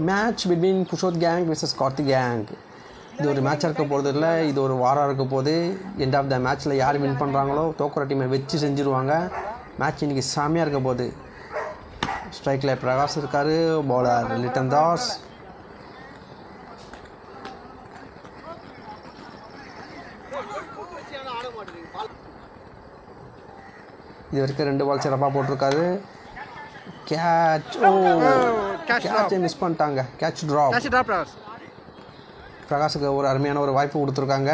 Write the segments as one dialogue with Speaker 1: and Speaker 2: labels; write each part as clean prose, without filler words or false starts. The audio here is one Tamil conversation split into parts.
Speaker 1: மேட்ச் பிட்வீன் புஷோத் கேங் விசஸ் கார்த்திக் கேங். இது ஒரு மேட்சாக இருக்க போகிறது இல்லை, இது ஒரு வாரம் இருக்க போது. எண்ட் ஆஃப் த மேட்ச்சில் யார் வின் பண்ணுறாங்களோ தோக்குற டீமை வச்சு செஞ்சுருவாங்க. மேட்ச் இன்றைக்கி செம்மையாக இருக்க போகுது. ஸ்ட்ரைக்கில் பிரகாஷ் இருக்கார், பவுலர் லிட்டன் தாஸ். இது வரைக்கும் 2 பால் சிறப்பாக போட்டிருக்காரு. கேட்சை மிஸ் பண்ணிட்டாங்க. Catch drop. பிரகாஷுக்கு ஒரு அருமையான ஒரு வாய்ப்பு கொடுத்துருக்காங்க.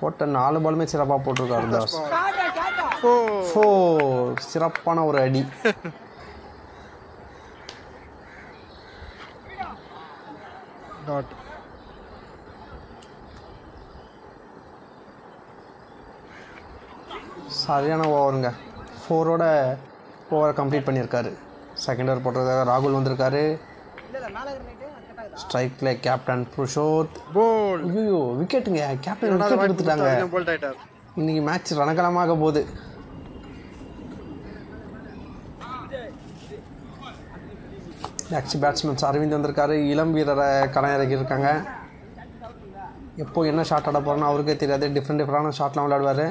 Speaker 1: போட்ட 4 பாலுமே சிறப்பாக போட்டிருக்காரு தாஸ். சிறப்பான ஒரு அடி. சரியான ஓவருங்க. 4ஓட ஓவரை கம்ப்ளீட் பண்ணியிருக்காரு. செகண்ட் ஓவர் போட்டதுக்காக ராகுல் வந்திருக்காரு. ஸ்ட்ரைக்கில் கேப்டன் புருஷோத். ஐயோ விக்கெட்டுங்க, கேப்டன் விக்கெட் எடுத்துட்டாங்க. இன்றைக்கி மேட்ச் ரணகலமாக போகுது. நெக்ஸ்ட் பேட்ஸ்மேன்ஸ் அரவிந்த் வந்திருக்காரு. இளம் வீரரை களமிறக்கியிருக்காங்க. எப்போ என்ன ஷாட் ஆட போகிறோன்னு அவருக்கே தெரியாது. டிஃப்ரெண்டான ஷாட்லாம் விளையாடுவார்.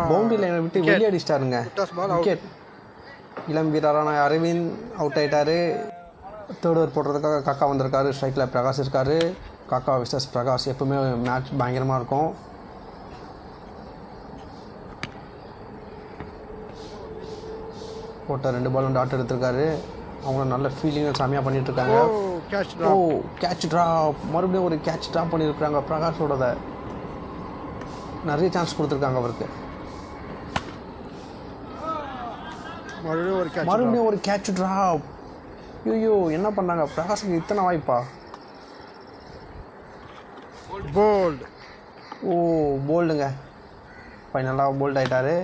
Speaker 1: பவுண்டரி லைனை விட்டு வெளியே அடிச்சிட்டாருங்க. விக்கெட். இளம் வீரரான அரவிந்த் அவுட் ஆகிட்டார். தேர்ட் ஓவர் போடுறதுக்காக காக்கா வந்திருக்காரு. ஸ்ட்ரைக்கில் பிரகாஷ் இருக்கார். காக்கா விசஸ் பிரகாஷ் எப்பவுமே மேட்ச் பயங்கரமாக இருக்கும். போட்ட 2 பாலும் டாட் எடுத்திருக்காரு. அவங்களும் நல்ல ஃபீலிங்காக செம்மையாக பண்ணிகிட்ருக்காங்க. Catch drop. மறுபடியும் ஒரு கேட்ச் ட்ராப் பண்ணியிருக்காங்க. பிரகாஷோட நிறைய சான்ஸ் கொடுத்துருக்காங்க அவருக்கு. மறுபடியும் ஒரு கேட்ச் ட்ராப். ஐயோ என்ன பண்ணாங்க பிரகாஷுக்கு இத்தனை வாய்ப்பா? போல்டுங்க. ஃபைனலாக போல்ட் ஆகிட்டார்.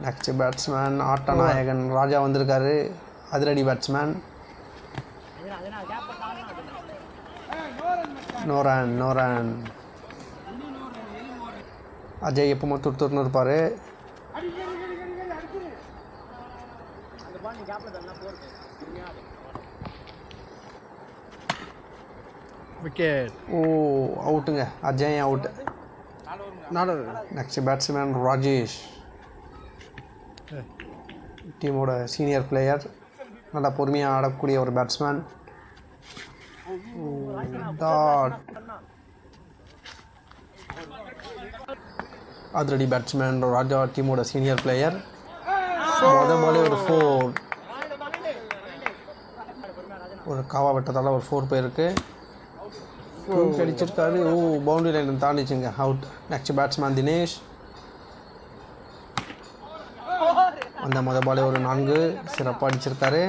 Speaker 1: நெக்ஸ்ட் பேட்ஸ்மேன் ஆட்ட நாயகன் ராஜா வந்திருக்காரு. அதிரடி பேட்ஸ்மேன். நோரான். அஜய் எப்போ துருத்துருன்னு இருப்பார்.
Speaker 2: விக்கெட்.
Speaker 1: அவுட்டுங்க. Ajay out. Next batsman Rajesh, டீமோட சீனியர் பிளேயர். நல்லா பொறுமையாக ஆடக்கூடிய ஒரு பேட்ஸ்மேன். டாட். அதிரடி பேட்ஸ்மேன் ராஜா, டீமோட சீனியர் பிளேயர். முதல்ல ஒரு 4. ஒரு காவா வெட்டத்தால் ஒரு 4 போயிருக்கு. அடிச்சிருக்காரு. பவுண்டரி லைன் தாண்டிச்சுங்க. அவுட். Next batsman Dinesh. அந்த பாலே ஒரு 4 சிறப்பாக அடிச்சிருக்காரு.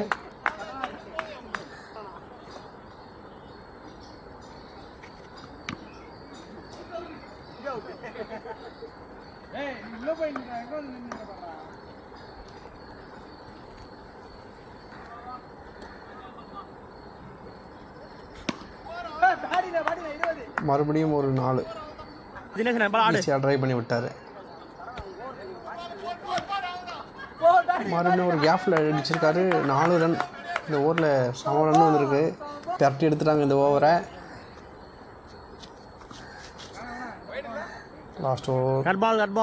Speaker 1: மறுபடியும் ஒரு 4 ட்ரை பண்ணி விட்டார். மறுபடியும் ஒரு கேப்பில் அடிச்சிருக்காரு. 4 ரன். இந்த ஓவரில் 7 ரன் வந்திருக்கு. தட்டி எடுத்துட்டாங்க இந்த ஓவரை. லாஸ்ட் ஓவர்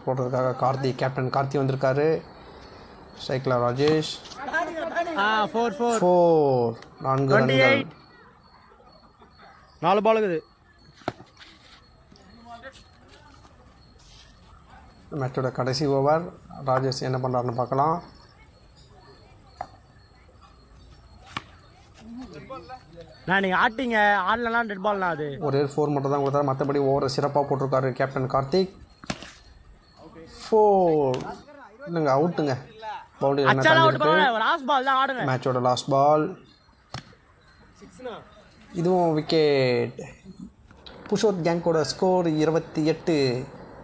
Speaker 1: போட்டதுக்காக கார்த்தி, கேப்டன் கார்த்தி வந்திருக்காரு. ஸ்ட்ரைக்கில் ராஜேஷ். 4 ரன்கள்.
Speaker 2: 4 பால் இருக்குது.
Speaker 1: மேட்சோட கடைசி ஓவர். ராஜேஷ் என்ன பண்ணுறாருன்னு பார்க்கலாம்.
Speaker 2: நீங்கள் ஆட்டிங்க ஆடலாம். டெட் பால்னா அது
Speaker 1: ஒரே 4 மட்டும் தான் கொடுத்தாரு. மற்றபடி ஓவரை சிறப்பாக போட்டிருக்காரு கேப்டன் கார்த்திக். 4 இல்லைங்க, அவுட்டுங்க. பவுண்டரி மேட்சோட லாஸ்ட் பால். இதுவும் விக்கெட். புஷோத் கேங்கோட ஸ்கோர் 28.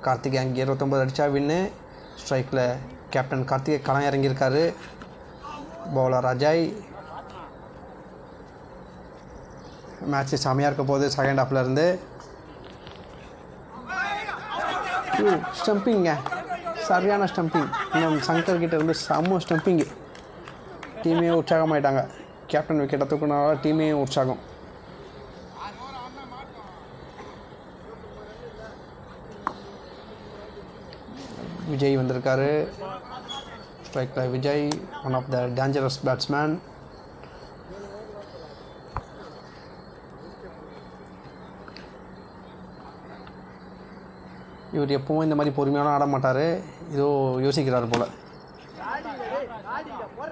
Speaker 1: கார்த்திக் கேங் 29 அடித்தா வின்னு. ஸ்ட்ரைக்கில் கேப்டன் கார்த்திகை களம் இறங்கியிருக்காரு. பவுலர் அஜய். மேட்ச்சு செமையாக இருக்க போகுது செகண்ட் ஹாஃப்ல இருந்து. ஸ்டம்பிங்க, சரியான ஸ்டம்பிங். இன்னும் சங்கர் கிட்ட இருந்து செம்ம ஸ்டம்பிங்கு. டீமே உற்சாகமாயிட்டாங்க. கேப்டன் விக்கெட்டை தூக்குனால டீமே உற்சாகம். விஜய் வந்திருக்காரு ஸ்ட்ரைக்கில். Vijay one of the dangerous batsman. இவர் எப்பவும் இந்த மாதிரி பொறுமையான ஆட மாட்டார். ஏதோ யோசிக்கிறார் போல்.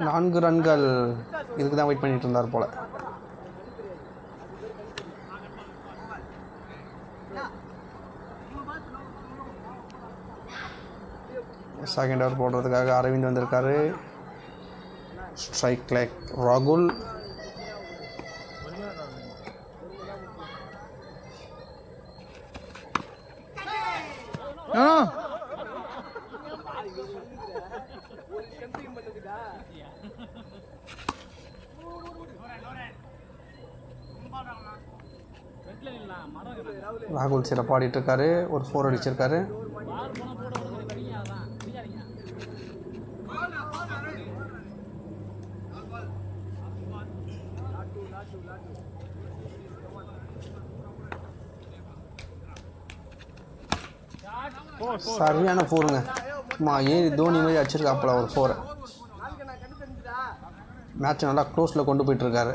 Speaker 1: 4 ரன்கள் இதுக்கு தான் வெயிட் பண்ணிட்டு இருந்தார் போல். செகண்ட் ஓவர் போடுறதுக்காக அரவிந்த் வந்திருக்காரு. ஸ்ட்ரைக்கில் ராகுல். ராகுல் சிறப்பாக ஆடிட்டு இருக்காரு. ஒரு 4 அடிச்சிருக்காரு. சரியான 4ங்க. சும்மா ஏறி தோனி மாதிரி அடிச்சிருக்காப்புல ஒரு 4. மேட்ச் நல்லா க்ளோஸில் கொண்டு போயிட்டுருக்காரு.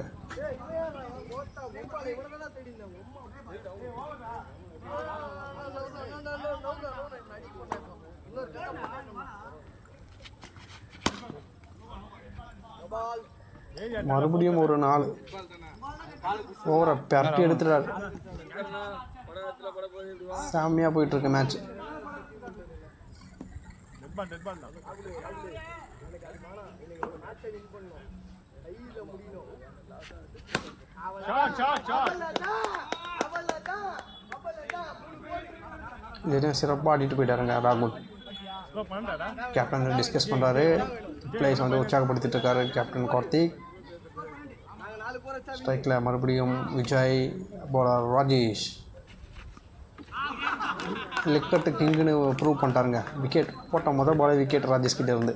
Speaker 1: மறுபடியும் ஒரு 4 ஓவரை பரட்டி எடுத்துட்டார். செம்மையாக போயிட்டுருக்கு மேட்ச். இதுவும் சிறப்பாக ஆடிட்டு போயிட்டாருங்க ராகுல். கேப்டன் டிஸ்கஸ் பண்ணுறாரு. பிளேயர்ஸ் வந்து உற்சாகப்படுத்திட்டு இருக்காரு கேப்டன் கார்த்திக். ஸ்ட்ரைக்கில் மறுபடியும் விஜய். பவுலர் ராஜேஷ். லிக்கட்டு கிங்குன்னு ப்ரூவ் பண்ணிட்டாருங்க. விக்கெட் போட்ட முதல் பாலே விக்கெட் ராஜேஷ் கிட்டே இருந்து.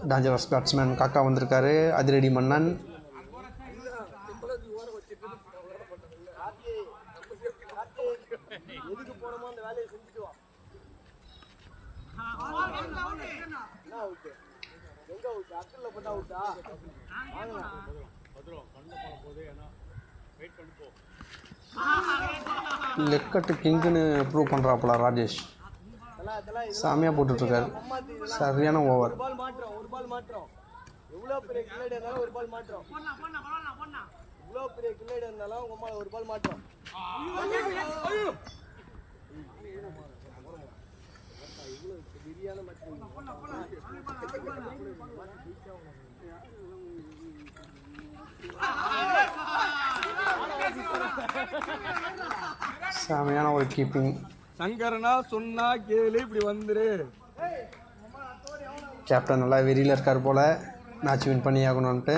Speaker 1: டேஞ்சரஸ் பேட்ஸ்மேன் காக்கா வந்திருக்காரு. அதிரடி மன்னன். லெக்கட்டு கிங்குன்னு ப்ரூவ் பண்ணுறாப்புல ராஜேஷ். சாமியாக போட்டுட்ருக்காரு. சரியான ஓவர். செமையான ஒரு கீப்பிங்.
Speaker 3: சங்கரனா சொன்னா கேளு, இப்படி வந்துரு.
Speaker 1: கேப்டன் நல்லா வெறியில் இருக்கார் போல். மேட்ச் வின் பண்ணி ஆகணும்ன்ட்டு.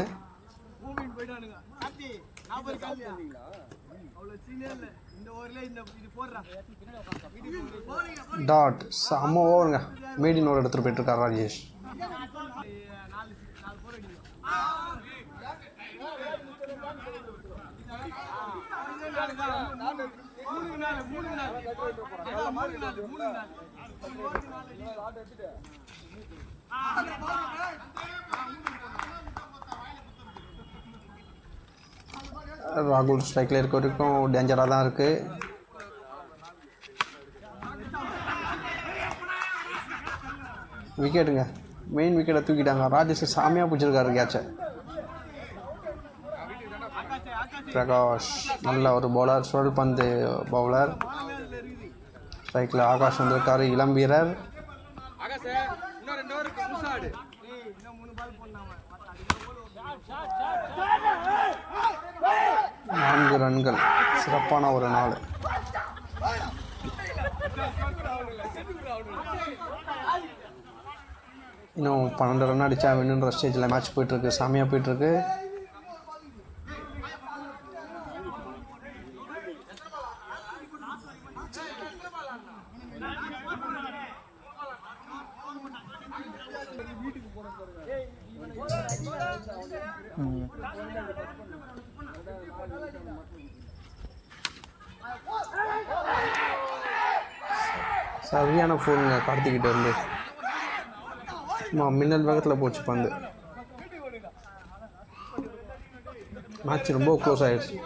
Speaker 1: டாட் செம்ம ஓவருங்க. மேடின் ஓவர் எடுத்துகிட்டு போயிட்டுருக்கார் ராஜேஷ். ராகுல் ஸ்ட்ரைக்கில் இருக்க வரைக்கும் டேஞ்சராக தான் இருக்குது. விக்கெட்டுங்க. மெயின் விக்கெட்டை தூக்கிட்டாங்க. ராஜேஷ் சாமியாக பிடிச்சிருக்காரு கேட்சை. பிரகாஷ் நல்ல ஒரு பவுலர். சுழல் பந்து பவுலர். ஸ்ட்ரைக்கில் ஆகாஷ் வந்திருக்காரு. இளம் வீரர். 4 ரன்கள். சிறப்பான ஒரு நாள். இன்னும் 12 ரன் அடித்தா வின்னுன்ற ஸ்டேஜில் மேட்ச் போயிட்டுருக்கு. செமையாக போயிட்டுருக்கு. சரியான ஃபோனுங்க கார்த்திகிட்ட இருந்து. மின்னல் வேகத்தில் போச்சு பந்து. மேட்ச் ரொம்ப க்ளோஸ் ஆகிடுச்சு.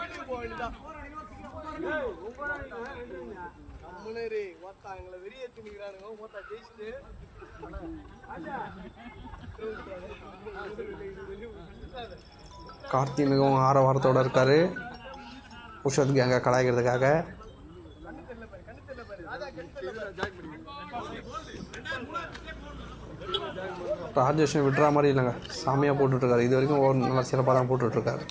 Speaker 1: கார்த்தி மிகவும் ஆரவாரத்தோடு இருக்கார் புஷத் கேங்கை கலாய்க்கிறதுக்காக. ராஜேஷன் விட்டுற மாதிரி இல்லைங்க, செம்மையாக போட்டுட்ருக்காரு. இது வரைக்கும் ஒரு நல்லா சிறப்பாக தான் போட்டுட்ருக்காரு.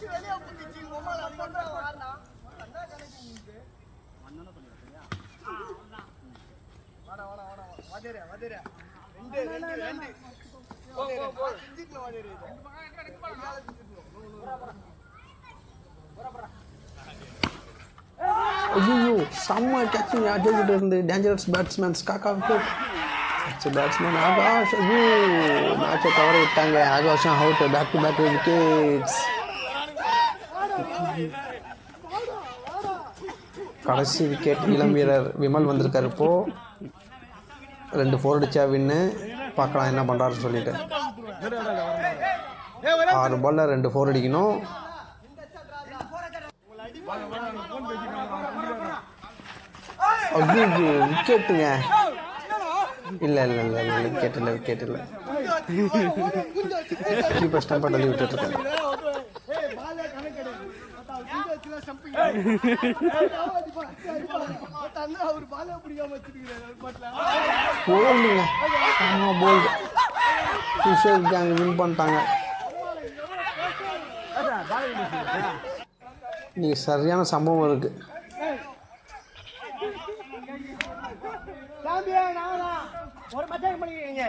Speaker 1: ஐயோ செம்ம கேட்சிங் அஜய்கிட்ட இருந்து. டேஞ்சரஸ் பேட்ஸ்மேன்ஸ் காக்கா விக்கெட். பேட்ஸ்மேன் ஆகாஷ் ஐயோ மேட்சை தவற விட்டாங்க. ஆகாஷும் out. Back to back wickets. கடைசி விக்கெட் இளம் வீரர் விமல் வந்திருக்காரு. இப்போது 2 4 அடித்தா வின்னு. பார்க்கலாம் என்ன பண்ணுறாருன்னு சொல்லிட்டு. 6 பாலில் 2 4 அடிக்கணும். ஐயோ விக்கெட்டுங்க. இல்லை விக்கெட் இல்லை. கீப்பர் ஸ்டம்பை தள்ளி விட்டுட்ருக்கேன். போல்டுங்க. போல்டு. புஷத் கேங் வின் பண்ணிட்டாங்க. இன்னைக்கு சரியான சம்பவம் இருக்குது.
Speaker 2: ஒரு மச்சான் பண்ணிக்கிறீங்க.